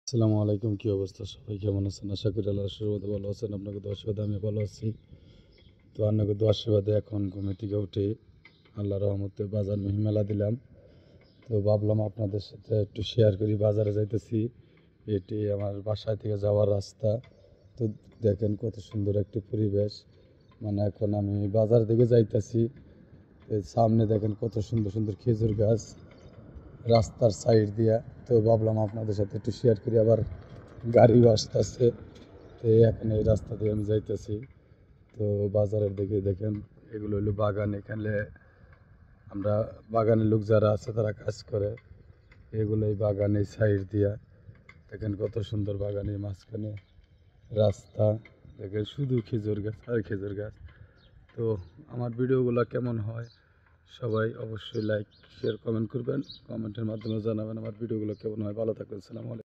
আসসালামু আলাইকুম। কি অবস্থা? সবাই কেমন আছেন? আশা করি আল্লাহর আশীর্বাদে ভালো আছেন। আপনাকে দোয়া আশীর্বাদে আমি ভালো আছি। তো আপনাকে দোয়া আশীর্বাদে এখন ঘুম থেকে উঠে আল্লাহর রহমতে বাজার মেলা দিলাম। তো ভাবলাম আপনাদের সাথে একটু শেয়ার করি। বাজারে যাইতেছি, এটি আমার বাসায় থেকে যাওয়ার রাস্তা। তো দেখেন কত সুন্দর একটি পরিবেশ। মানে এখন আমি বাজার দিকে যাইতেছি, সামনে দেখেন কত সুন্দর সুন্দর খেজুর গাছ রাস্তার সাইড দিয়া। তো ভাবলাম আপনাদের সাথে একটু শেয়ার করি। আবার গাড়িও আসতেছে, তো এখন এই রাস্তা দিয়ে আমি যাইতেছি। তো বাজারের দিকে দেখেন এগুলো হলো বাগান। এখানে আমরা বাগানের লোক যারা আছে তারা কাজ করে। এগুলো এই বাগানের সাইড দিয়া দেখেন কত সুন্দর বাগানের মাঝখানে রাস্তা। দেখেন শুধু খেজুর গাছ আর খেজুর গাছ। তো আমার ভিডিওগুলো কেমন হয় সবাই অবশ্যই লাইক শেয়ার কমেন্ট করবেন। কমেন্টের মাধ্যমে জানাবেন আমার ভিডিওগুলো কেমন হয়। ভালো থাকবেন। আসসালামু আলাইকুম।